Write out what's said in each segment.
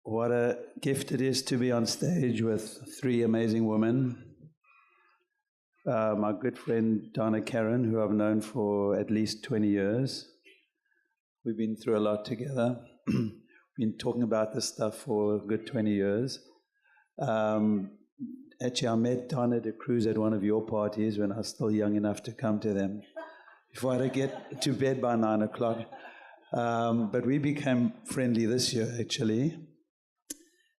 What a gift it is to be on stage with three amazing women. My good friend Donna Karan, who I've known for at least 20 years. We've been through a lot together. Been talking about this stuff for a good 20 years. Actually, I met Donna D'Cruz at one of your parties when I was still young enough to come to them, before I had to get to bed by 9 o'clock. But we became friendly this year, actually.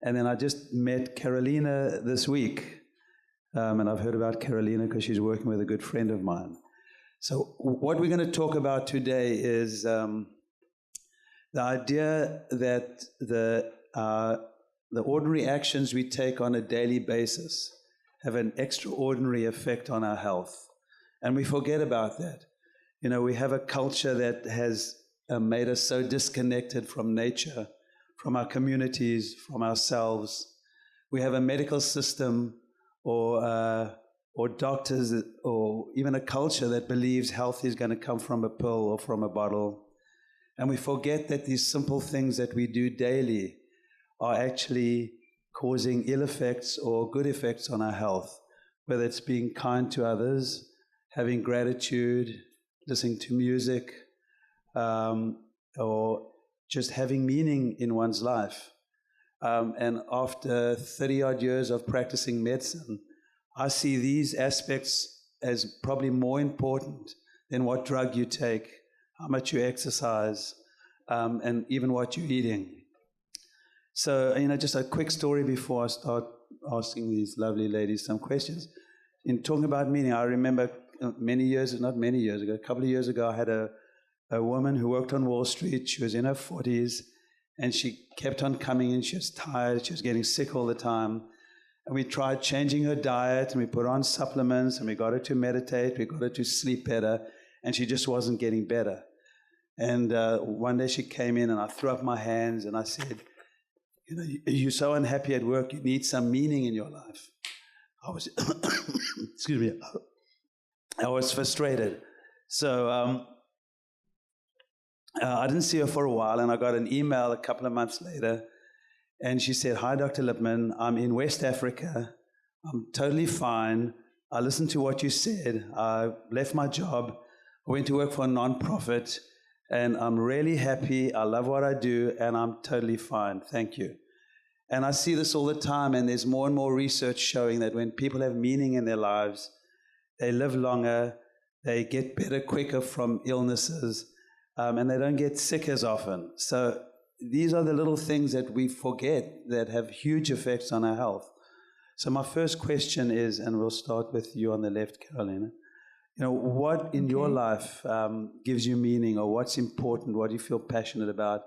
And then I just met Karolina this week. And I've heard about Karolina because she's working with a good friend of mine. So what we're going to talk about today is the idea that the ordinary actions we take on a daily basis have an extraordinary effect on our health. And we forget about that. You know, we have a culture that has made us so disconnected from nature, from our communities, from ourselves. We have a medical system or doctors or even a culture that believes health is going to come from a pill or from a bottle. And we forget that these simple things that we do daily are actually causing ill effects or good effects on our health, whether it's being kind to others, having gratitude, listening to music, or just having meaning in one's life. And after 30-odd years of practicing medicine, I see these aspects as probably more important than what drug you take, how much you exercise, and even what you're eating. So, just a quick story before I start asking these lovely ladies some questions. In talking about meaning, I remember a couple of years ago, I had a woman who worked on Wall Street. She was in her 40s, and she kept on coming in. She was tired. She was getting sick all the time. And we tried changing her diet, and we put on supplements, and we got her to meditate. We got her to sleep better, and she just wasn't getting better. And one day she came in, and I threw up my hands, and I said, you're so unhappy at work. You need some meaning in your life. I was, excuse me, I was frustrated. So I didn't see her for a while, and I got an email a couple of months later, and she said, "Hi, Dr. Lipman, I'm in West Africa. I'm totally fine. I listened to what you said. I left my job. I went to work for a nonprofit, and I'm really happy. I love what I do, and I'm totally fine. Thank you." And I see this all the time, and there's more and more research showing that when people have meaning in their lives, they live longer, they get better quicker from illnesses, and they don't get sick as often. So these are the little things that we forget that have huge effects on our health. So my first question is, and we'll start with you on the left, Karolina. What in your life gives you meaning, or what's important? What do you feel passionate about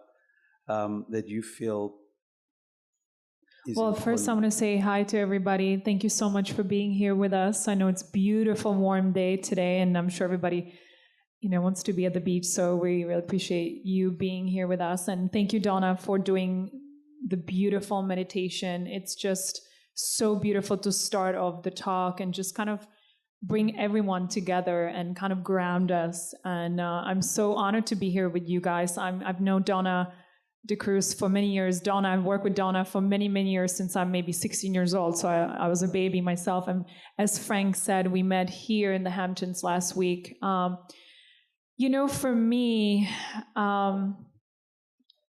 that you feel is important? First I want to say hi to everybody. Thank you so much for being here with us. I know it's a beautiful, warm day today, and I'm sure everybody wants to be at the beach, so we really appreciate you being here with us. And thank you, Donna, for doing the beautiful meditation. It's just so beautiful to start off the talk and just kind of bring everyone together and kind of ground us. And I'm so honored to be here with you guys. I've known Donna D'Cruz for many years. I've worked with Donna for many, many years, since I'm maybe 16 years old. So I was a baby myself. And as Frank said, we met here in the Hamptons last week. For me, I'm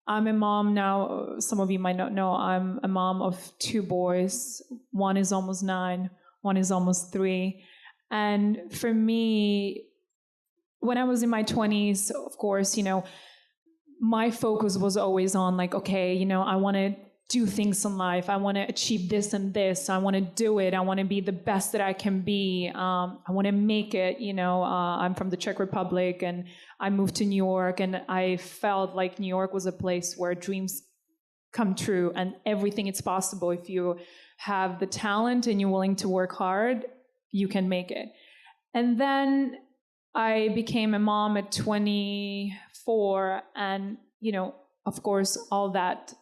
a mom now. Some of you might not know, I'm a mom of two boys. One is almost 9, one is almost 3. And for me, when I was in my 20s, of course, my focus was always on I want to do things in life. I want to achieve this and this. I want to do it. I want to be the best that I can be. I want to make it. I'm from the Czech Republic, and I moved to New York, and I felt like New York was a place where dreams come true, and everything is possible. If you have the talent and you're willing to work hard, you can make it. And then I became a mom at 24, and, of course, all that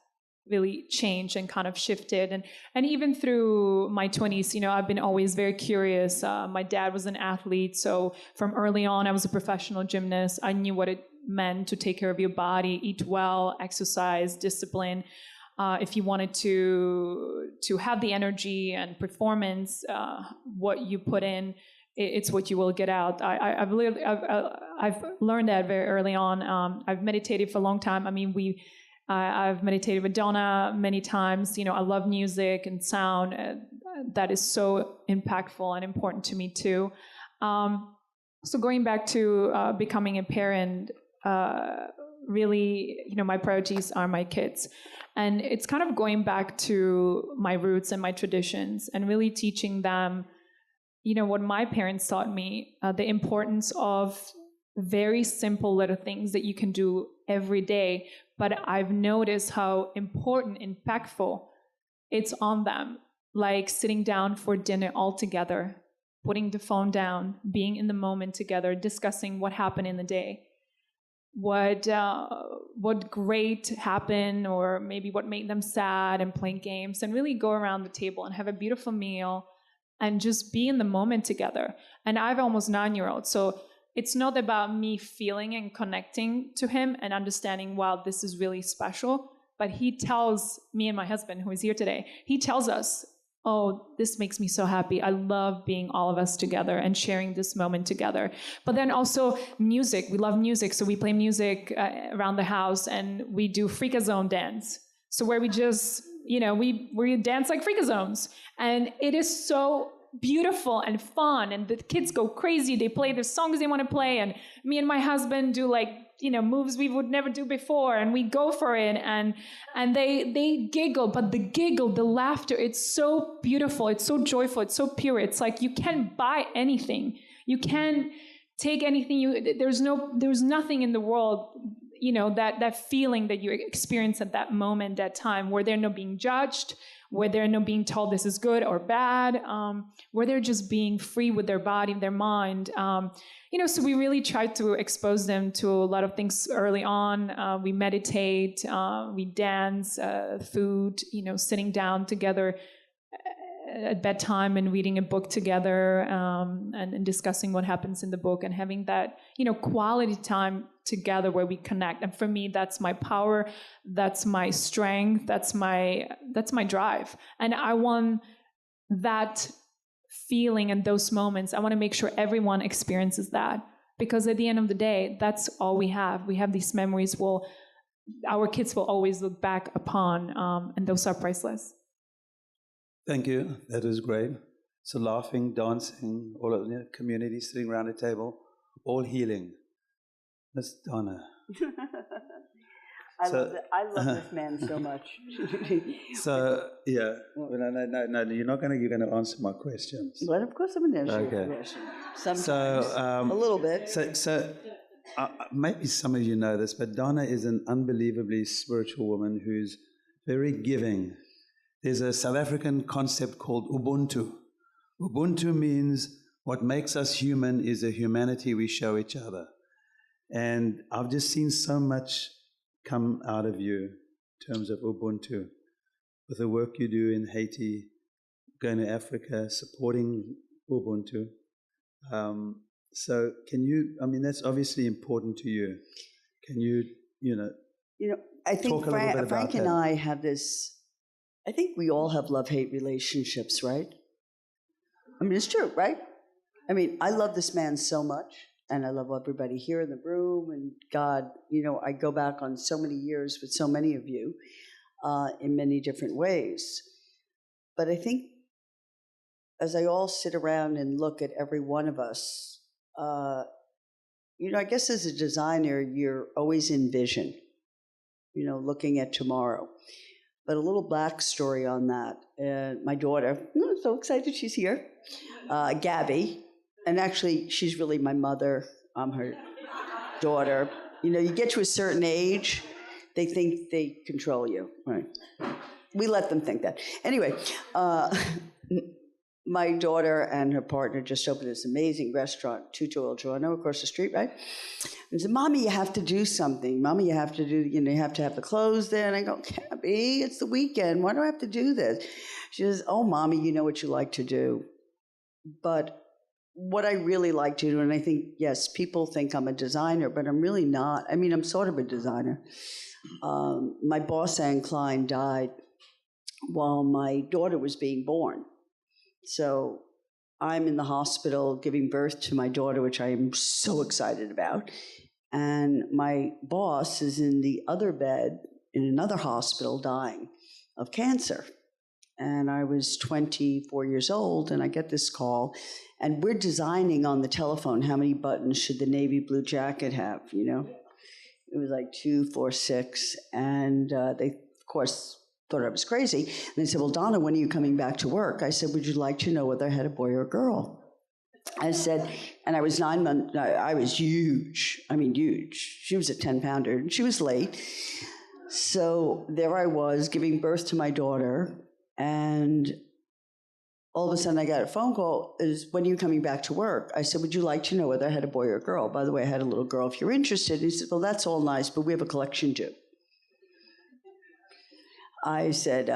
really changed and kind of shifted. And even through my 20s, I've been always very curious. My dad was an athlete, so from early on, I was a professional gymnast. I knew what it meant to take care of your body, eat well, exercise, discipline. If you wanted to have the energy and performance, what you put in, it's what you will get out. I've learned that very early on. I've meditated for a long time. I mean, I've meditated with Donna many times. I love music and sound. That is so impactful and important to me too. So going back to becoming a parent, really, my priorities are my kids. And it's kind of going back to my roots and my traditions and really teaching them, what my parents taught me, the importance of very simple little things that you can do every day. But I've noticed how important, impactful it's on them, like sitting down for dinner all together, putting the phone down, being in the moment together, discussing what happened in the day, what great happened, or maybe what made them sad, and playing games, and really go around the table and have a beautiful meal and just be in the moment together. And I have almost 9-year-olds, so it's not about me feeling and connecting to him and understanding, wow, this is really special. But he tells me and my husband, who is here today, he tells us, oh, this makes me so happy. I love being all of us together and sharing this moment together. But then also music. We love music, so we play music around the house, and we do Freakazones dance. So where we just, we dance like Freakazones. And it is so beautiful and fun, and the kids go crazy. They play the songs they want to play, and me and my husband do moves we would never do before, and we go for it, and they giggle, but the laughter, it's so beautiful, it's so joyful, it's so pure. It's like you can't buy anything, you can't take anything, there's nothing in the world, that feeling that you experience at that moment, that time, where they're not being judged, where they're not being told this is good or bad, where they're just being free with their body, their mind. So we really try to expose them to a lot of things early on. We meditate, we dance, food, sitting down together at bedtime and reading a book together, and discussing what happens in the book, and having that, quality time together where we connect. And for me, that's my power, that's my strength, that's my drive. And I want that feeling and those moments, I want to make sure everyone experiences that, because at the end of the day, that's all we have. We have these memories our kids will always look back upon, and those are priceless. Thank you. That was great. So laughing, dancing, all of the community sitting around a table, all healing. Miss Donna. I love this man so much. So, yeah. No, you're going to answer my questions. But of course I'm going to answer your question. Sometimes, a little bit. So maybe some of you know this, but Donna is an unbelievably spiritual woman who's very giving. There's a South African concept called Ubuntu. Ubuntu means what makes us human is the humanity we show each other. And I've just seen so much come out of you in terms of Ubuntu, with the work you do in Haiti, going to Africa, supporting Ubuntu. So can you, that's obviously important to you. Can you, I think talk a little bit about Frank that? And I have this, I think we all have love-hate relationships, right? It's true, right? I love this man so much, and I love everybody here in the room, and God, I go back on so many years with so many of you in many different ways. But I think as I all sit around and look at every one of us, I guess as a designer, you're always in vision, looking at tomorrow. But a little backstory on that. My daughter, I'm so excited she's here, Gabby, and actually she's really my mother. I'm her daughter. You get to a certain age, they think they control you. Right? We let them think that. Anyway, my daughter and her partner just opened this amazing restaurant, Tutto Il Giorno, across the street, right? And said, Mommy, you have to do something. Mommy, you have to do, you have to have the clothes there. And I go, Gabby, it's the weekend. Why do I have to do this? She says, oh, Mommy, you know what you like to do. But what I really like to do, and I think, yes, people think I'm a designer, but I'm really not. I mean, I'm sort of a designer. My boss, Anne Klein, died while my daughter was being born. So I'm in the hospital giving birth to my daughter, which I am so excited about. And my boss is in the other bed in another hospital dying of cancer. And I was 24 years old, and I get this call, and we're designing on the telephone how many buttons should the navy blue jacket have, you know? It was like 2, 4, 6, and they, of course, thought I was crazy. And they said, well, Donna, when are you coming back to work? I said, would you like to know whether I had a boy or a girl? I said, and I was 9 months, I was huge. I mean, huge. She was a 10-pounder, and she was late. So there I was giving birth to my daughter, and all of a sudden I got a phone call, is when are you coming back to work? I said, would you like to know whether I had a boy or a girl? By the way, I had a little girl, if you're interested. He said, well, that's all nice, but we have a collection due. I said,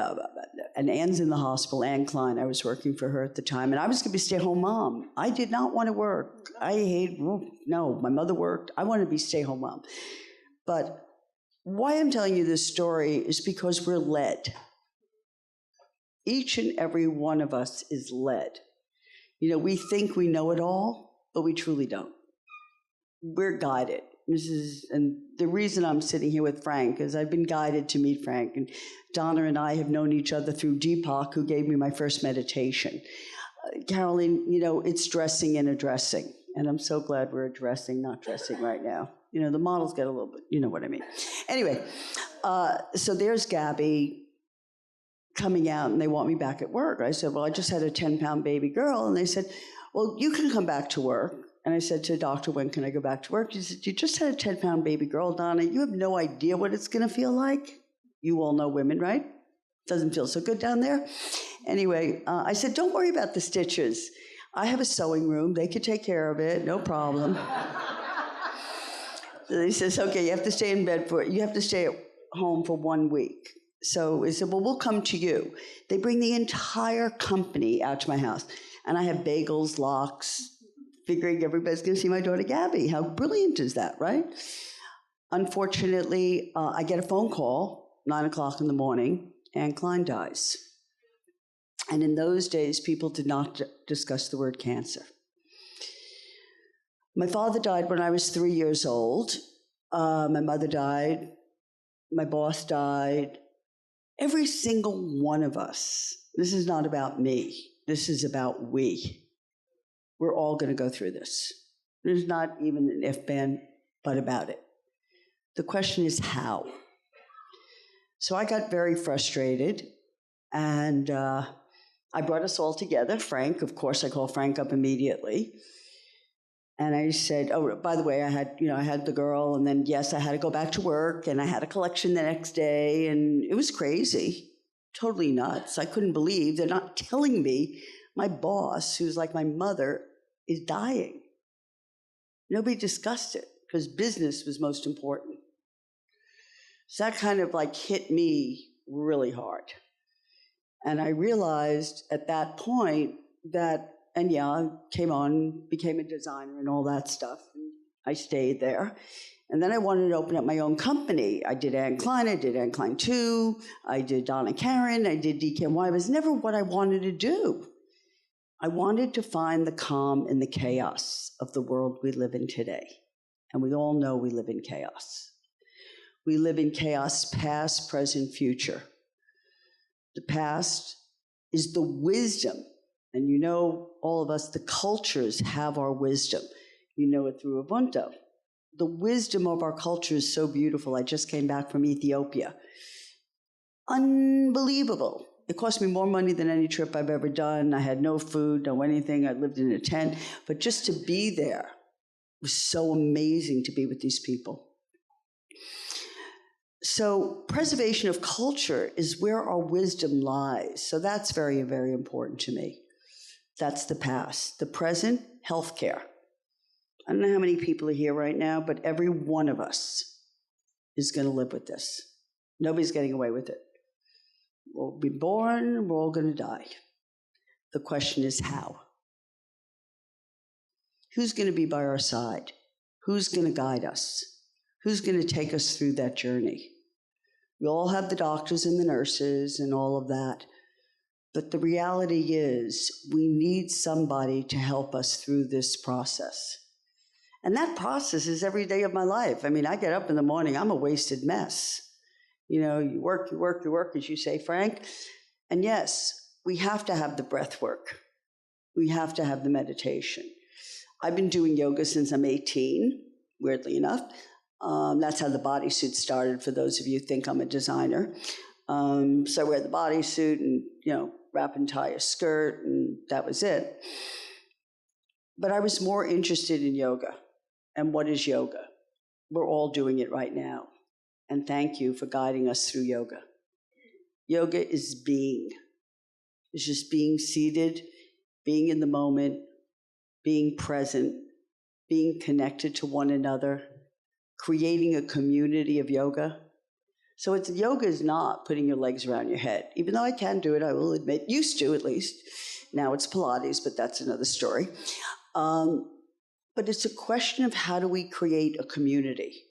and Anne's in the hospital, Anne Klein, I was working for her at the time, and I was going to be a stay-home mom. I did not want to work. No, my mother worked. I wanted to be a stay-home mom. But why I'm telling you this story is because we're led. Each and every one of us is led. You know, we think we know it all, but we truly don't. We're guided. And the reason I'm sitting here with Frank is I've been guided to meet Frank, and Donna and I have known each other through Deepak, who gave me my first meditation. Caroline, you know, it's dressing and addressing, and I'm so glad we're addressing, not dressing right now. You know, the models get a little bit, you know what I mean. Anyway, so there's Gabby coming out, and they want me back at work. I said, well, I just had a 10-pound baby girl, and they said, well, you can come back to work. And I said to the doctor, when can I go back to work? She said, you just had a 10-pound baby girl, Donna. You have no idea what it's going to feel like. You all know women, right? Doesn't feel so good down there. Anyway, I said, don't worry about the stitches. I have a sewing room. They could take care of it. No problem. So he says, okay, you have to stay you have to stay at home for 1 week. So he said, well, we'll come to you. They bring the entire company out to my house. And I have bagels, lox, figuring everybody's going to see my daughter Gabby. How brilliant is that, right? Unfortunately, I get a phone call, 9 o'clock in the morning, Anne Klein dies. And in those days, people did not discuss the word cancer. My father died when I was 3 years old. My mother died. My boss died. Every single one of us, this is not about me. This is about we. We're all going to go through this. There's not even an if, ban, but about it. The question is how. So I got very frustrated, and I brought us all together. Frank, of course, I called Frank up immediately. And I said, oh, by the way, I had the girl, and then, yes, I had to go back to work, and I had a collection the next day, and it was crazy, totally nuts. I couldn't believe they're not telling me my boss, who's like my mother, is dying. Nobody discussed it because business was most important. So that kind of like hit me really hard. And I realized at that point that, and yeah, I came on, became a designer and all that stuff. And I stayed there. And then I wanted to open up my own company. I did Anne Klein, I did Anne Klein 2, I did Donna Karan, I did DKNY. It was never what I wanted to do. I wanted to find the calm in the chaos of the world we live in today. And we all know we live in chaos. We live in chaos, past, present, future. The past is the wisdom. And you know, all of us, the cultures have our wisdom. You know it through Ubuntu. The wisdom of our culture is so beautiful. I just came back from Ethiopia. Unbelievable. It cost me more money than any trip I've ever done. I had no food, no anything. I lived in a tent. But just to be there was so amazing, to be with these people. So preservation of culture is where our wisdom lies. So that's very, very important to me. That's the past. The present, healthcare. I don't know how many people are here right now, but every one of us is going to live with this. Nobody's getting away with it. We'll be born, we're all going to die. The question is how. Who's going to be by our side? Who's going to guide us? Who's going to take us through that journey? We all have the doctors and the nurses and all of that. But the reality is we need somebody to help us through this process. And that process is every day of my life. I mean, I get up in the morning, I'm a wasted mess. You know, you work, as you say, Frank. And yes, we have to have the breath work. We have to have the meditation. I've been doing yoga since I'm 18, weirdly enough. That's how the bodysuit started, for those of you who think I'm a designer. So I wear the bodysuit and, you know, wrap and tie a skirt, and that was it. But I was more interested in yoga. And what is yoga? We're all doing it right now. And thank you for guiding us through yoga. Yoga is being. It's just being seated, being in the moment, being present, being connected to one another, creating a community of yoga. So yoga is not putting your legs around your head, even though I can do it, I will admit, used to at least. Now it's Pilates, but that's another story. But it's a question of how do we create a community?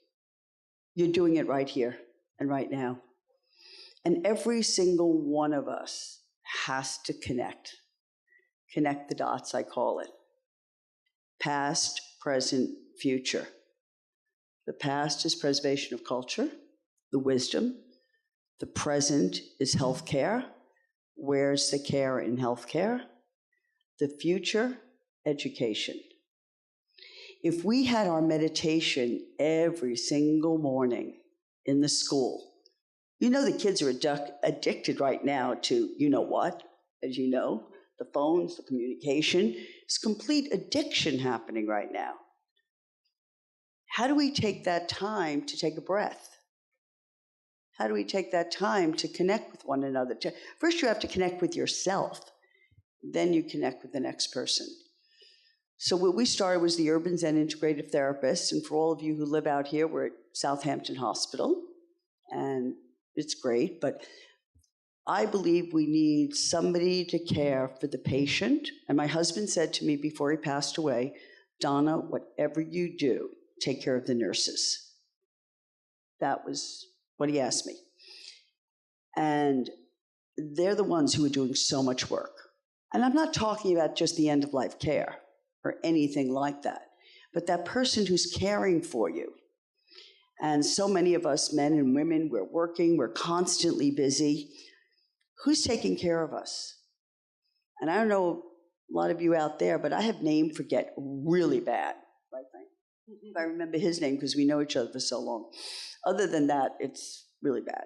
You're doing it right here and right now. And every single one of us has to connect the dots, I call it. Past, present, future. The past is preservation of culture, the wisdom. The present is healthcare. Where's the care in healthcare? The future, education. If we had our meditation every single morning in the school, you know the kids are addicted right now to, you know what, as you know, the phones, the communication. It's complete addiction happening right now. How do we take that time to take a breath? How do we take that time to connect with one another? First, you have to connect with yourself. Then you connect with the next person. So what we started was the Urban Zen Integrative Therapist. And for all of you who live out here, we're at Southampton Hospital. And it's great, but I believe we need somebody to care for the patient. And my husband said to me before he passed away, Donna, whatever you do, take care of the nurses. That was what he asked me. And they're the ones who are doing so much work. And I'm not talking about just the end-of-life care or anything like that, but that person who's caring for you. And so many of us, men and women, we're working, we're constantly busy. Who's taking care of us? And I don't know a lot of you out there, but I have name forget really bad, right, Frank? If I remember his name, because we know each other for so long. Other than that, it's really bad.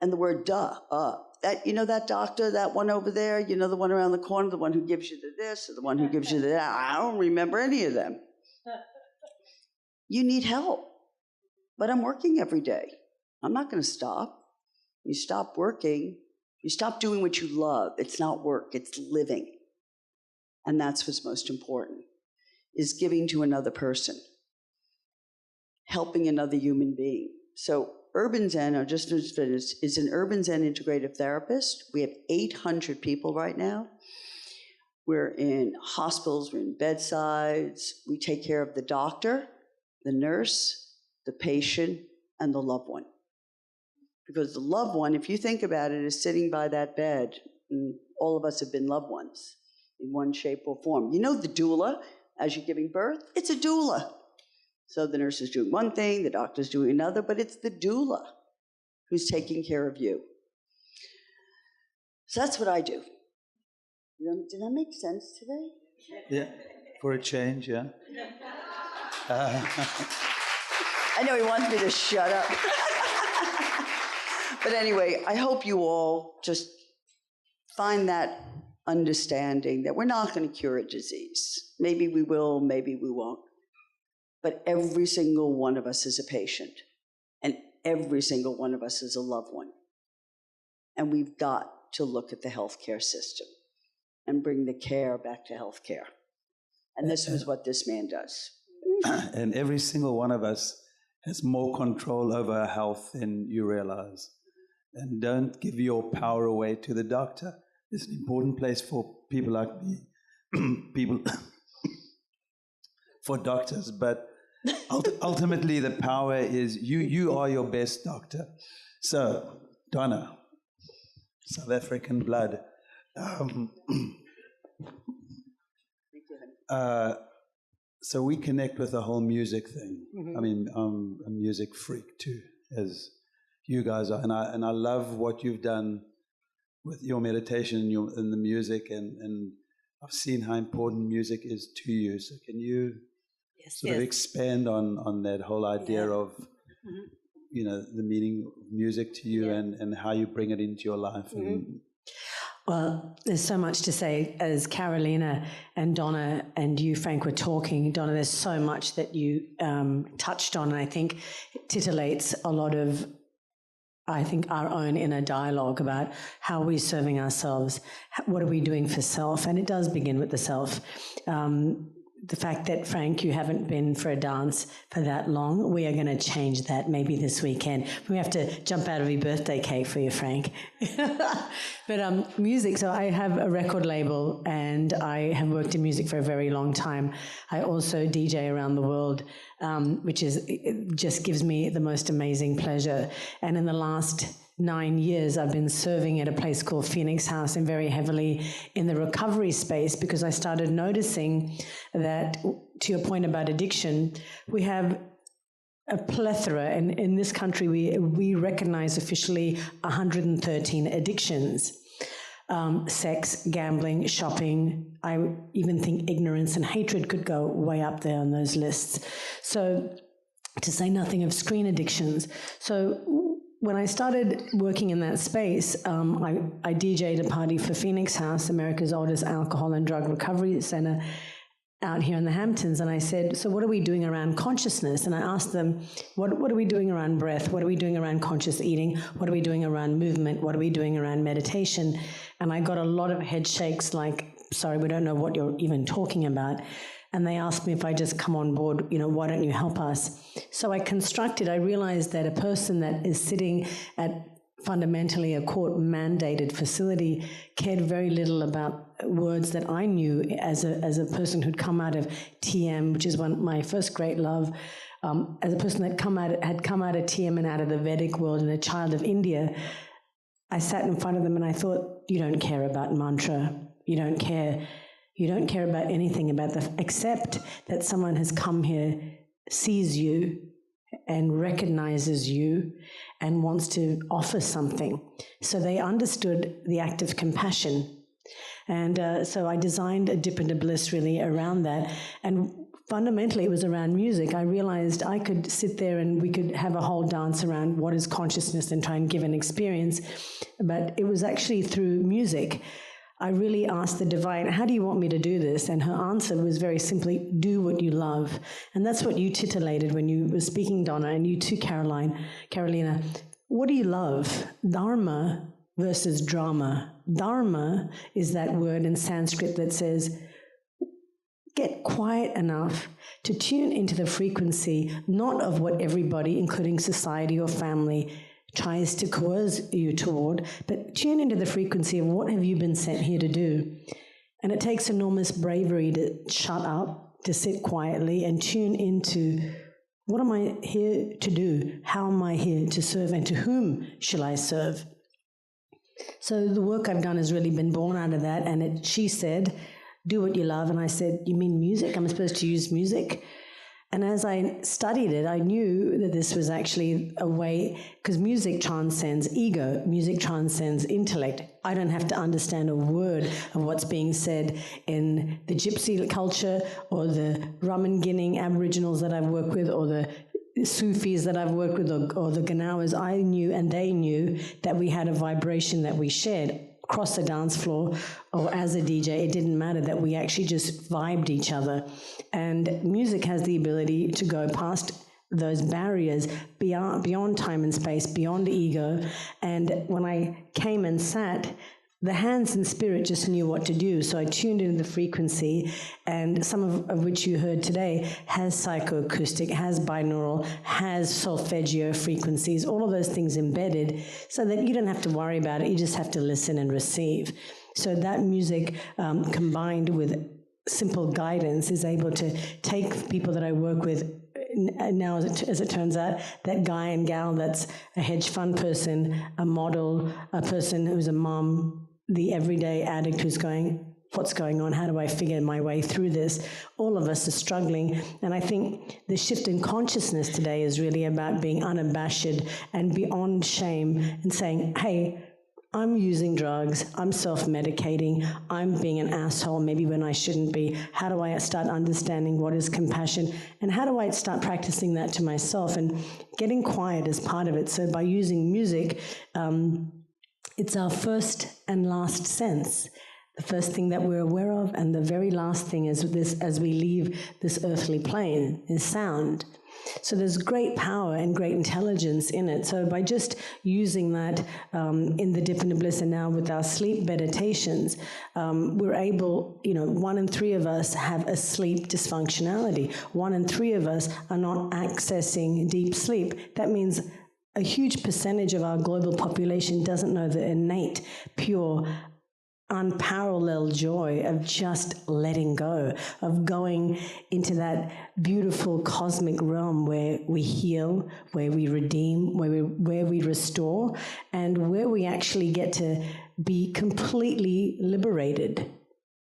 And the word that, you know, that doctor, that one over there, you know, the one around the corner, the one who gives you the this, or the one who gives you the that. I don't remember any of them. You need help. But I'm working every day. I'm not going to stop. You stop working, you stop doing what you love. It's not work, it's living. And that's what's most important, is giving to another person, helping another human being. So Urban Zen, or just as finished, is an Urban Zen integrative therapist. We have 800 people right now. We're in hospitals, we're in bedsides. We take care of the doctor, the nurse, the patient, and the loved one. Because the loved one, if you think about it, is sitting by that bed, and all of us have been loved ones in one shape or form. You know the doula, as you're giving birth, it's a doula. So the nurse is doing one thing, the doctor's doing another, but it's the doula who's taking care of you. So that's what I do. Did that make sense today? Yeah, for a change, yeah. I know he wants me to shut up. But anyway, I hope you all just find that understanding that we're not going to cure a disease. Maybe we will, maybe we won't. But every single one of us is a patient, and every single one of us is a loved one. And we've got to look at the healthcare system and bring the care back to healthcare. And this was what this man does. And every single one of us has more control over our health than you realize. And don't give your power away to the doctor. It's an important place for people like me, for doctors, but ultimately the power is you are your best doctor. So, Donna, South African blood. So we connect with the whole music thing. Mm-hmm. I mean, I'm a music freak too, as you guys are, and I love what you've done with your meditation and the music, and I've seen how important music is to you. So can you sort of expand on that whole idea of the meaning of music to you and how you bring it into your life? Well, there's so much to say. As Karolina and Donna and you, Frank, were talking, Donna, there's so much that you touched on, and I think it titillates a lot of, I think, our own inner dialogue about how we're serving ourselves, what are we doing for self, and it does begin with the self. The fact that, Frank, you haven't been for a dance for that long, we are going to change that maybe this weekend. We have to jump out of your birthday cake for you, Frank. But music, so I have a record label and I have worked in music for a very long time. I also DJ around the world, which it just gives me the most amazing pleasure. And in the last 9 years, I've been serving at a place called Phoenix House and very heavily in the recovery space, because I started noticing that, to your point about addiction, we have a plethora, and in this country we recognize officially 113 addictions. Sex, gambling, shopping. I even think ignorance and hatred could go way up there on those lists. So, to say nothing of screen addictions. So when I started working in that space, I DJ'd a party for Phoenix House, America's oldest alcohol and drug recovery center out here in the Hamptons. And I said, so what are we doing around consciousness? And I asked them, what are we doing around breath? What are we doing around conscious eating? What are we doing around movement? What are we doing around meditation? And I got a lot of head shakes like, sorry, we don't know what you're even talking about. And they asked me if I just come on board, why don't you help us? So I realized that a person that is sitting at fundamentally a court-mandated facility cared very little about words that I knew as a person who'd come out of TM, which is my first great love, as a person that had come out of TM and out of the Vedic world and a child of India. I sat in front of them and I thought, you don't care about mantra, you don't care about anything except that someone has come here, sees you, and recognizes you, and wants to offer something. So they understood the act of compassion. And so I designed a Dip into Bliss really around that. And fundamentally, it was around music. I realized I could sit there and we could have a whole dance around what is consciousness and try and give an experience. But it was actually through music. I really asked the divine, how do you want me to do this? And her answer was very simply, do what you love. And that's what you titillated when you were speaking, Donna, and you too, Karolina. What do you love? Dharma versus drama. Dharma is that word in Sanskrit that says, get quiet enough to tune into the frequency, not of what everybody, including society or family, tries to coerce you toward, but tune into the frequency of what have you been sent here to do. And it takes enormous bravery to shut up, to sit quietly and tune into what am I here to do? How am I here to serve? And to whom shall I serve? So the work I've done has really been born out of that. And she said, do what you love. And I said, you mean music? I'm supposed to use music? And as I studied it, I knew that this was actually a way, because music transcends ego, music transcends intellect. I don't have to understand a word of what's being said in the gypsy culture or the Ramanginning Aboriginals that I've worked with or the Sufis that I've worked with or the Ganawas. I knew and they knew that we had a vibration that we shared. Across the dance floor or as a DJ, it didn't matter, that we actually just vibed each other. And music has the ability to go past those barriers, beyond time and space, beyond ego. And when I came and sat, the hands and spirit just knew what to do. So I tuned into the frequency, and some of which you heard today has psychoacoustic, has binaural, has solfeggio frequencies, all of those things embedded, so that you don't have to worry about it. You just have to listen and receive. So that music combined with simple guidance is able to take people that I work with. Now, as it turns out, that guy and gal that's a hedge fund person, a model, a person who's a mom, the everyday addict who's going, what's going on? How do I figure my way through this? All of us are struggling. And I think the shift in consciousness today is really about being unabashed and beyond shame and saying, hey, I'm using drugs, I'm self-medicating, I'm being an asshole maybe when I shouldn't be. How do I start understanding what is compassion? And how do I start practicing that to myself? And getting quiet is part of it. So by using music, it's our first and last sense. The first thing that we're aware of, and the very last thing is this, as we leave this earthly plane, is sound. So there's great power and great intelligence in it. So by just using that in the Dip into Bliss and now with our sleep meditations, we're able, 1 in 3 of us have a sleep dysfunctionality. 1 in 3 of us are not accessing deep sleep. That means a huge percentage of our global population doesn't know the innate, pure, unparalleled joy of just letting go, of going into that beautiful cosmic realm where we heal, where we redeem, where we restore, and where we actually get to be completely liberated.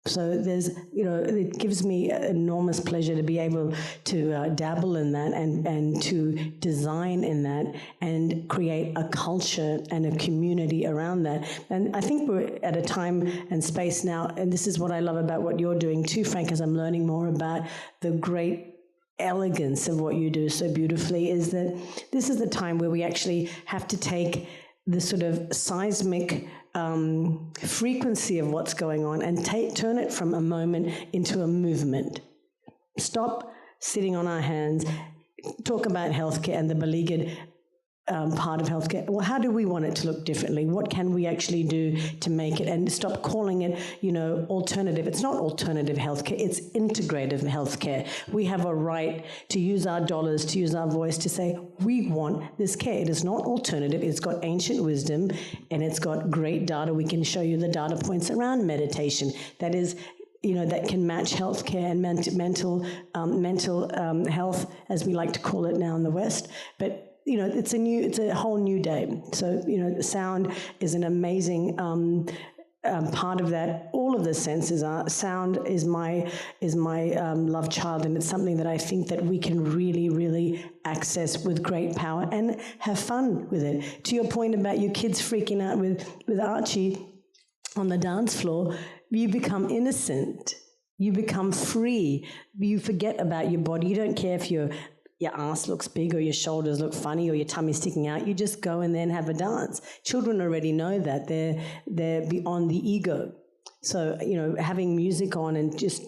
So there's, it gives me enormous pleasure to be able to dabble in that and to design in that and create a culture and a community around that. And I think we're at a time and space now, and this is what I love about what you're doing too, Frank, as I'm learning more about the great elegance of what you do so beautifully, is that this is the time where we actually have to take the sort of seismic frequency of what's going on and turn it from a moment into a movement. Stop sitting on our hands, talk about healthcare and the beleaguered part of healthcare. Well, how do we want it to look differently? What can we actually do to make it? And stop calling it, alternative. It's not alternative healthcare. It's integrative healthcare. We have a right to use our dollars, to use our voice, to say, we want this care. It is not alternative. It's got ancient wisdom, and it's got great data. We can show you the data points around meditation. That is, that can match healthcare and mental health, as we like to call it now in the West. But it's a whole new day. So, the sound is an amazing part of that. All of the senses are. Sound is my love child, and it's something that I think that we can really, really access with great power and have fun with it. To your point about your kids freaking out with Archie on the dance floor, you become innocent. You become free. You forget about your body. You don't care if your ass looks big or your shoulders look funny or your tummy sticking out. You just go and then have a dance. Children already know that. They're beyond the ego. So, having music on and just,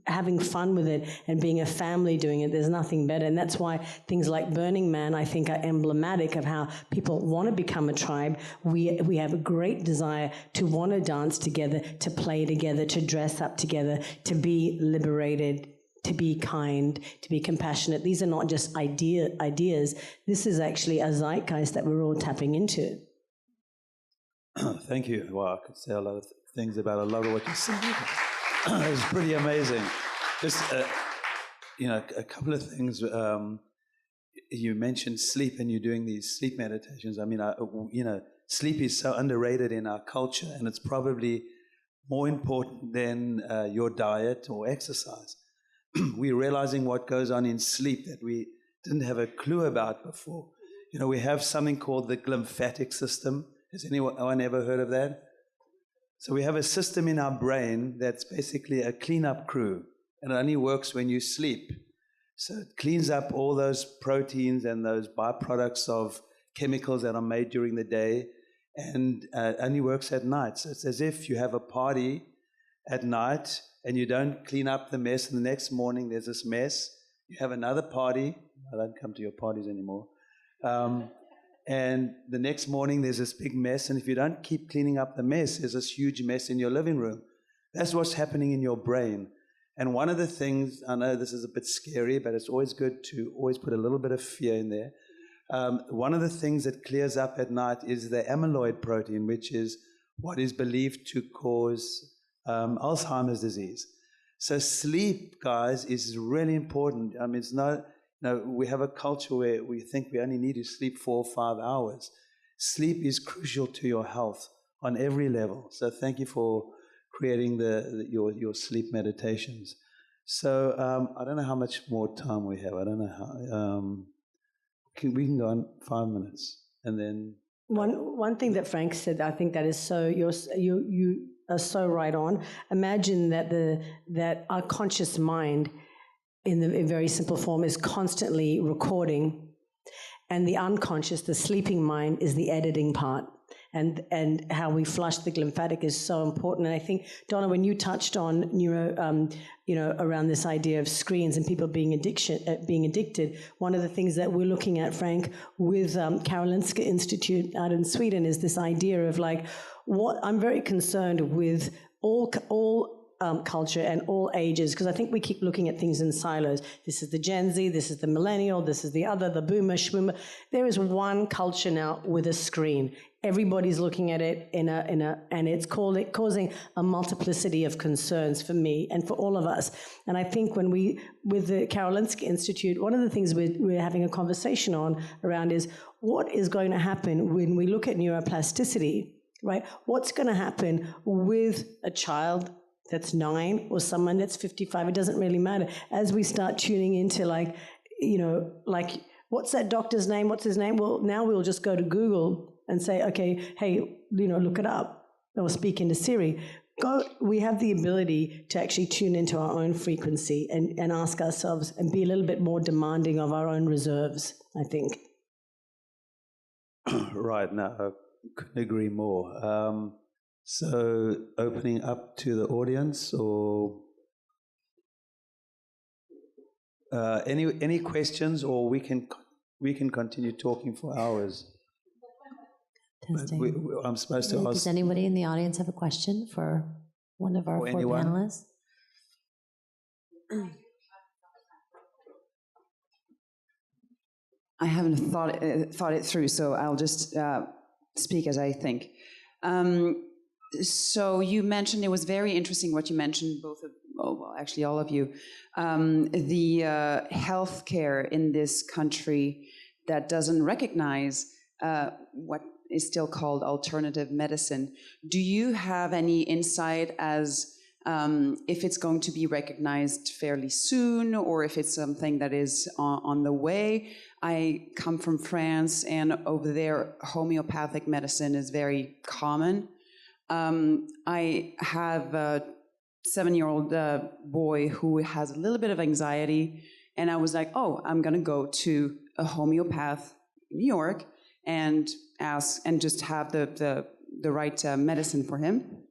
having fun with it and being a family doing it, there's nothing better. And that's why things like Burning Man, I think, are emblematic of how people want to become a tribe. We have a great desire to want to dance together, to play together, to dress up together, to be liberated, to be kind, to be compassionate. These are not just ideas. This is actually a zeitgeist that we're all tapping into. Thank you. Well, I could say a lot of things about a lot of what you said. It was pretty amazing. Just, a couple of things. You mentioned sleep, and you're doing these sleep meditations. I mean, sleep is so underrated in our culture, and it's probably more important than your diet or exercise. We're realizing what goes on in sleep that we didn't have a clue about before. We have something called the glymphatic system. Has anyone ever heard of that? So we have a system in our brain that's basically a cleanup crew, and it only works when you sleep. So it cleans up all those proteins and those byproducts of chemicals that are made during the day, and only works at night. So it's as if you have a party at night and you don't clean up the mess, and the next morning there's this mess. You have another party. I don't come to your parties anymore. And the next morning there's this big mess, and if you don't keep cleaning up the mess, there's this huge mess in your living room. That's what's happening in your brain. And one of the things, I know this is a bit scary, but it's always good to always put a little bit of fear in there. One of the things that clears up at night is the amyloid protein, which is what is believed to cause Alzheimer's disease. So sleep, guys, is really important. I mean, it's not, we have a culture where we think we only need to sleep 4 or 5 hours. Sleep is crucial to your health on every level. So thank you for creating your sleep meditations. So I don't know how much more time we have. I don't know how. We can go on 5 minutes, and then one thing that Frank said, I think that is so you are so right on. Imagine that our conscious mind, in very simple form, is constantly recording. And the unconscious, the sleeping mind, is the editing part. And how we flush the lymphatic is so important. And I think, Donna, when you touched on around this idea of screens and people being addicted, one of the things that we're looking at, Frank, with Karolinska Institute out in Sweden is this idea of what I'm very concerned with all culture and all ages, because I think we keep looking at things in silos. This is the Gen Z, this is the millennial, this is the other, the boomer, schwoomer. There is one culture now with a screen. Everybody's looking at it and it's causing a multiplicity of concerns for me and for all of us. And I think with the Karolinska Institute, one of the things we're having a conversation around is what is going to happen when we look at neuroplasticity, right? What's going to happen with a child that's 9 or someone that's 55, it doesn't really matter. As we start tuning into what's that doctor's name? What's his name? Well, now we'll just go to Google and say, okay, hey, look it up, or speak into Siri. We have the ability to actually tune into our own frequency and ask ourselves and be a little bit more demanding of our own reserves, I think. Right, no, I couldn't agree more. So opening up to the audience, or any questions, or we can continue talking for hours. I'm supposed to ask. Does anybody in the audience have a question for one of our 4 panelists? I haven't thought it through, so I'll just speak as I think. So you mentioned, it was very interesting what you mentioned, actually all of you, the healthcare in this country that doesn't recognize what is still called alternative medicine. Do you have any insight as if it's going to be recognized fairly soon, or if it's something that is on the way? I come from France, and over there, homeopathic medicine is very common. I have a 7-year-old boy who has a little bit of anxiety, and I was like, I'm going to go to a homeopath in New York and ask and just have the right medicine for him.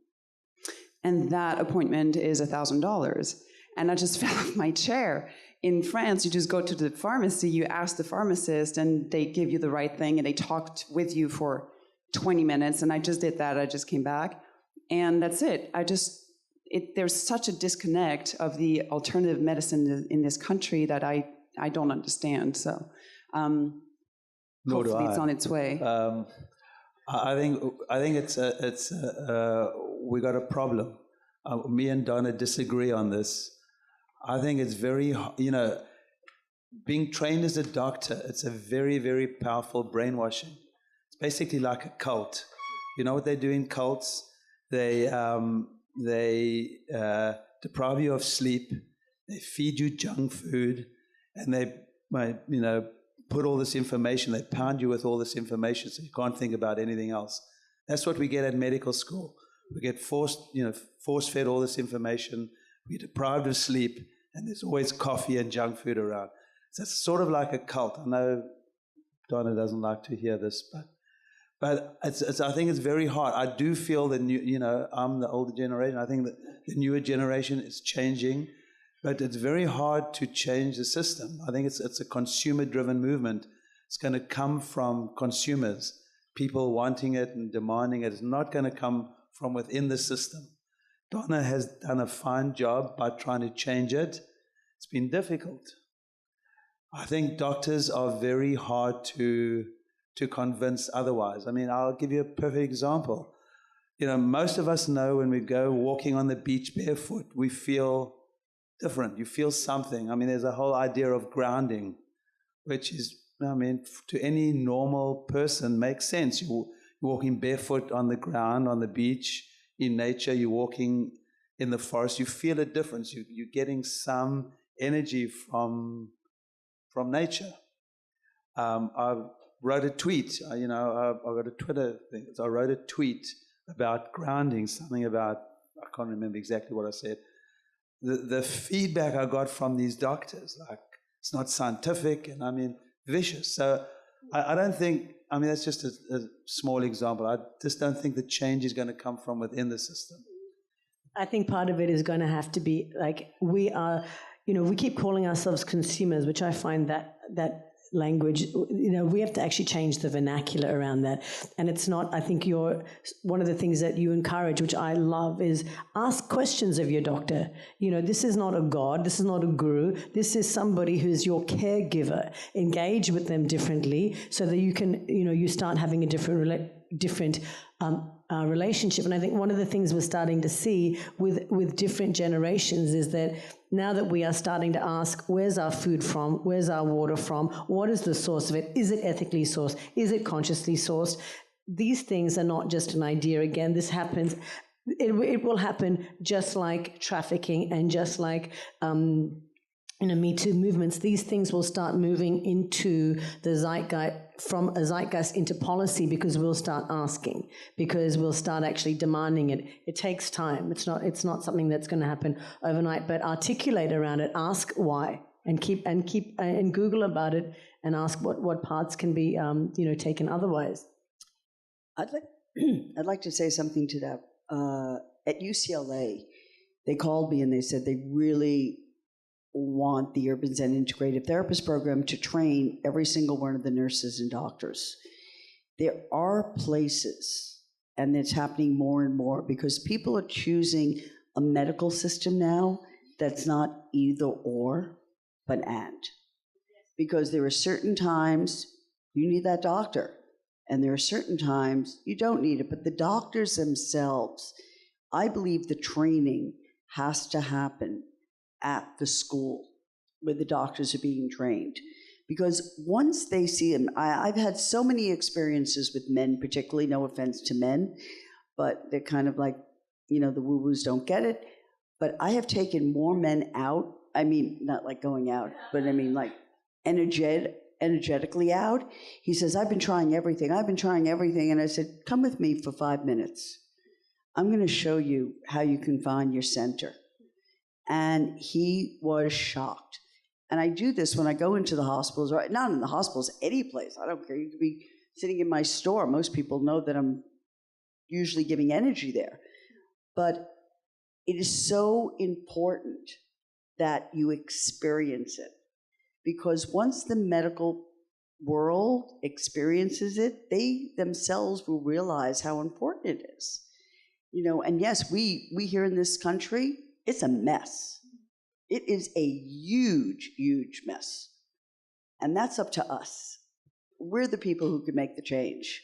And that appointment is $1,000. And I just fell off my chair. In France, you just go to the pharmacy, you ask the pharmacist, and they give you the right thing, and they talked with you for 20 minutes. And I just did that. I just came back, and that's it. There's such a disconnect of the alternative medicine in this country that I don't understand. So hopefully it's on its way. I think it's we got a problem. Me and Donna disagree on this. I think it's very, being trained as a doctor, it's a very, very powerful brainwashing. It's basically like a cult. You know what they do in cults? They deprive you of sleep, they feed you junk food, and they put all this information, they pound you with all this information so you can't think about anything else. That's what we get at medical school. We get force-fed all this information, we're deprived of sleep, and there's always coffee and junk food around. So it's sort of like a cult. I know Donna doesn't like to hear this, but I think it's very hard. I do feel that I'm the older generation. I think that the newer generation is changing, but it's very hard to change the system. I think it's a consumer-driven movement. It's going to come from consumers, people wanting it and demanding it. It's not going to come from within the system. Donna has done a fine job by trying to change it. It's been difficult. I think doctors are very hard to convince otherwise. I mean, I'll give you a perfect example. Most of us know when we go walking on the beach barefoot, we feel different. You feel something. I mean, there's a whole idea of grounding, which is, I mean, to any normal person makes sense. You're walking barefoot on the ground, on the beach, in nature. You're walking in the forest. You feel a difference. You're getting some energy from nature. I wrote a tweet. I got a Twitter thing. So I wrote a tweet about grounding, something about, I can't remember exactly what I said. The feedback I got from these doctors, like, it's not scientific, and I mean, vicious. So I don't think, I mean, that's just a small example. I just don't think the change is going to come from within the system. I think part of it is going to have to be like, we are, we keep calling ourselves consumers, which I find that language, we have to actually change the vernacular around that. And it's not, I think one of the things that you encourage, which I love, is ask questions of your doctor. This is not a god, this is not a guru, this is somebody who's your caregiver. Engage with them differently so that you can, you start having a different relationship. And I think one of the things we're starting to see with different generations is that now that we are starting to ask, where's our food from? Where's our water from? What is the source of it? Is it ethically sourced? Is it consciously sourced? These things are not just an idea. Again, this happens. It will happen just like trafficking and just like Me Too movements. These things will start moving into the zeitgeist, from a zeitgeist into policy, because we'll start asking, because we'll start actually demanding it. It takes time. It's not something that's going to happen overnight, but articulate around it. Ask why, and keep Google about it, and ask what parts can be taken otherwise. I'd like to say something to that. At UCLA, they called me and they said they really want the Urban Zen Integrative Therapist Program to train every single one of the nurses and doctors. There are places, and it's happening more and more, because people are choosing a medical system now that's not either or, but and. Because there are certain times you need that doctor, and there are certain times you don't need it. But the doctors themselves, I believe the training has to happen at the school where the doctors are being trained. Because once they see them, I've had so many experiences with men, particularly, no offense to men, but they're kind of like, the woo-woos don't get it. But I have taken more men out, I mean, not like going out, but I mean like energetically out. He says, I've been trying everything. And I said, come with me for 5 minutes. I'm going to show you how you can find your center. And he was shocked. And I do this when I go into the hospitals, right? Not in the hospitals, any place. I don't care. You could be sitting in my store. Most people know that I'm usually giving energy there. But it is so important that you experience it. Because once the medical world experiences it, they themselves will realize how important it is. And yes, we here in this country, it's a mess. It is a huge, huge mess. And that's up to us. We're the people who can make the change,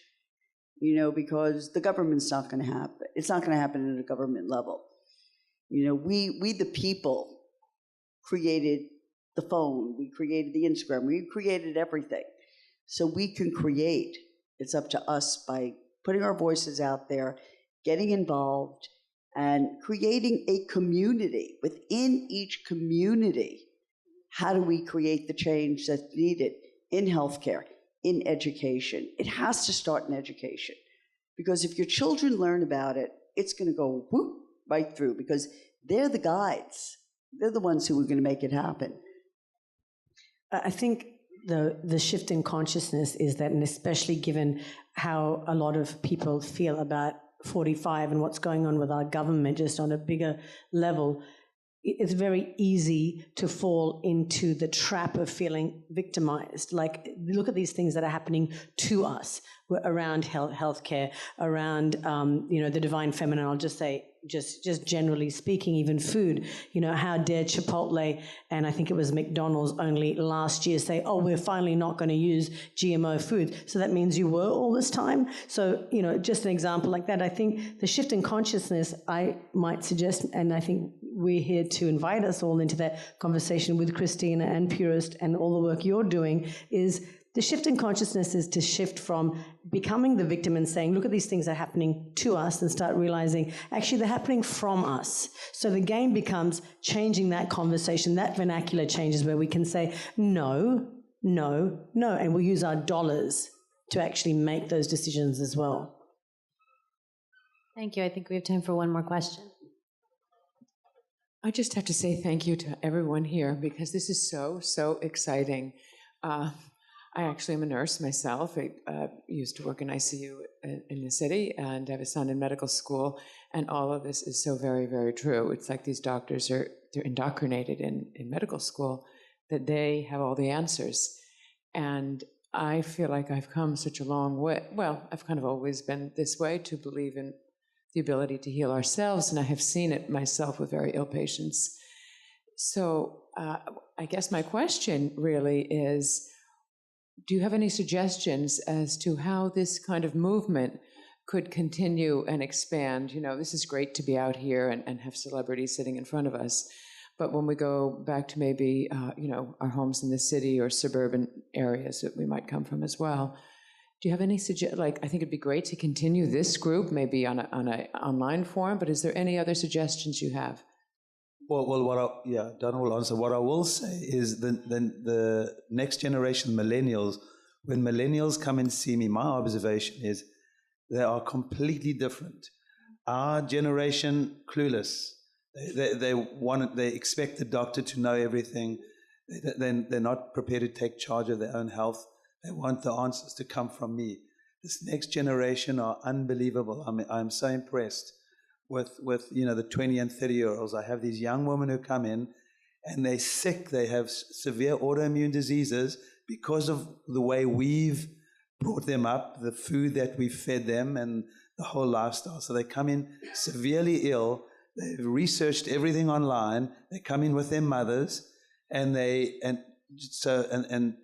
because the government's not going to happen. It's not going to happen at a government level. We the people created the phone. We created the Instagram. We created everything. So we can create. It's up to us by putting our voices out there, getting involved, and creating a community. Within each community, how do we create the change that's needed in healthcare, in education? It has to start in education. Because if your children learn about it, it's going to go whoop right through, because they're the guides. They're the ones who are going to make it happen. I think the shift in consciousness is that, and especially given how a lot of people feel about 45 and what's going on with our government just on a bigger level, it's very easy to fall into the trap of feeling victimized. Like, look at these things that are happening to us around healthcare, around, the divine feminine. I'll just say just generally speaking, even food. You know, how dare Chipotle and I think it was McDonald's only last year say, oh, we're finally not going to use GMO food. So that means you were all this time. So, you know, just an example like that. I think the shift in consciousness, I might suggest, and I think we're here to invite us all into that conversation with Christina and Purist and all the work you're doing, is the shift in consciousness is to shift from becoming the victim and saying, look at these things that are happening to us, and start realizing, actually, they're happening from us. So the game becomes changing that conversation, that vernacular changes where we can say, no, no, no, and we'll use our dollars to actually make those decisions as well. Thank you. I think we have time for one more question. I just have to say thank you to everyone here because this is so exciting. I actually am a nurse myself. I used to work in ICU in the city and have a son in medical school. And all of this is so very, very true. It's like these doctors they're indoctrinated in medical school that they have all the answers. And I feel like I've come such a long way. Well, I've kind of always been this way, to believe in the ability to heal ourselves. And I have seen it myself with very ill patients. So I guess my question really is, do you have any suggestions as to how this kind of movement could continue and expand? You know, this is great to be out here and have celebrities sitting in front of us. But when we go back to maybe, you know, our homes in the city or suburban areas that we might come from as well, do you have any like, I think it'd be great to continue this group maybe on an online form, but is there any other suggestions you have? Well, Donna will answer. What I will say is the next generation, millennials, when millennials come and see me, my observation is they are completely different. Our generation, clueless. They expect the doctor to know everything. They're not prepared to take charge of their own health. They want the answers to come from me. This next generation are unbelievable. I'm so impressed with you know, the 20 and 30-year-olds. I have these young women who come in and they're sick. They have severe autoimmune diseases because of the way we've brought them up, the food that we've fed them, and the whole lifestyle. So they come in severely ill. They've researched everything online. They come in with their mothers, and they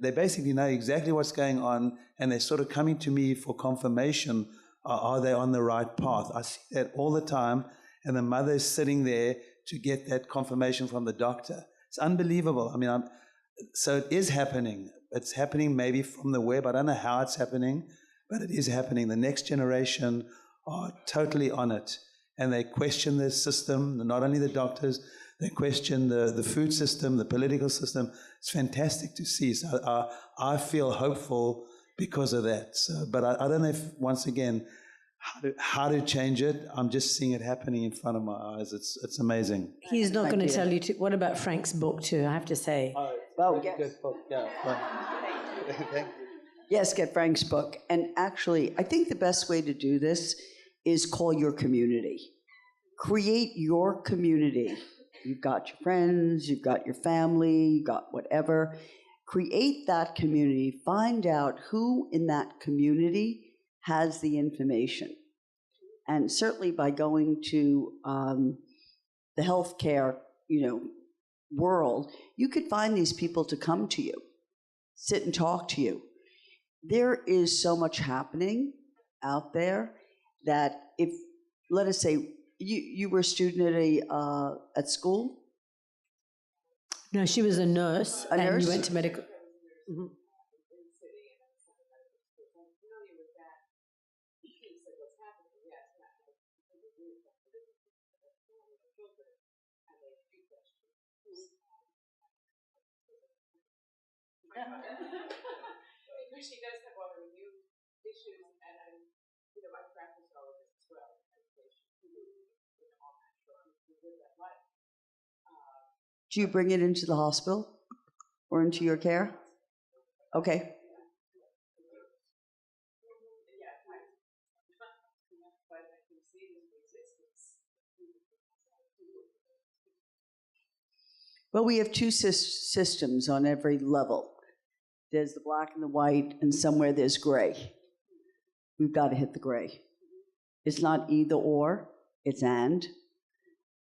basically know exactly what's going on, and they're sort of coming to me for confirmation. Are they on the right path? I see that all the time, and the mother is sitting there to get that confirmation from the doctor. It's unbelievable. I mean, so it is happening. It's happening maybe from the web. I don't know how it's happening, but it is happening. The next generation are totally on it, and they question the system, not only the doctors, they question the food system, the political system. It's fantastic to see. So I feel hopeful because of that. So, but I don't know if, once again, how to change it. I'm just seeing it happening in front of my eyes. It's amazing. He's not going to tell you to. What about Frank's book too? I have to say. Oh, yes. Good book. Yeah. Thank you. Yes, get Frank's book. And actually, I think the best way to do this is call your community. Create your community. You've got your friends, you've got your family, you've got whatever. Create that community. Find out who in that community has the information. And certainly by going to the healthcare, world, you could find these people to come to you, sit and talk to you. There is so much happening out there that if, let us say, you were a student at school? No, she was a nurse. A nurse? You went to medical. Mm-hmm. Because she does have autoimmune issues, and I practice all of this as well. Do you bring it into the hospital or into your care? Okay. Well, we have two systems on every level. There's the black and the white, and somewhere there's gray. We've got to hit the gray. It's not either or, it's and.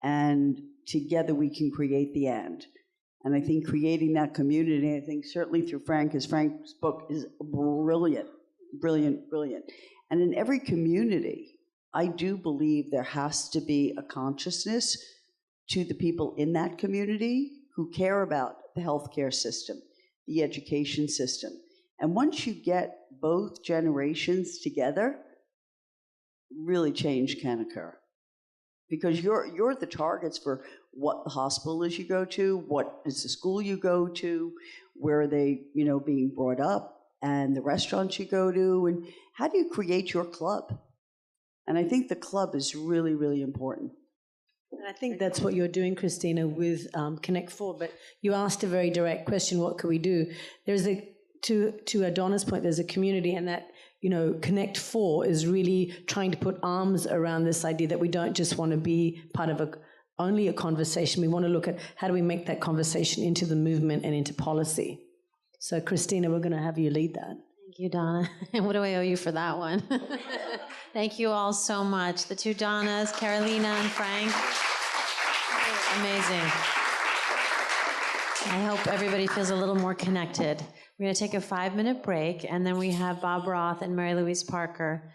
and together we can create the end. And I think creating that community, I think certainly through Frank, because Frank's book is brilliant, brilliant, brilliant. And in every community, I do believe there has to be a consciousness to the people in that community who care about the healthcare system, the education system. And once you get both generations together, really change can occur. Because you're the targets for what the hospital is you go to, what is the school you go to, where are they, being brought up, and the restaurants you go to, and how do you create your club? And I think the club is really, really important. And I think that's what you're doing, Christina, with Connect 4. But you asked a very direct question, what could we do? There's to Donna's point, there's a community, and that, Connect 4 is really trying to put arms around this idea that we don't just want to be part of only a conversation. We want to look at how do we make that conversation into the movement and into policy. So, Christina, we're going to have you lead that. Thank you, Donna. And what do I owe you for that one? Thank you all so much. The two Donnas, Karolina and Frank. Amazing. I hope everybody feels a little more connected. We're going to take a 5-minute break, and then we have Bob Roth and Mary Louise Parker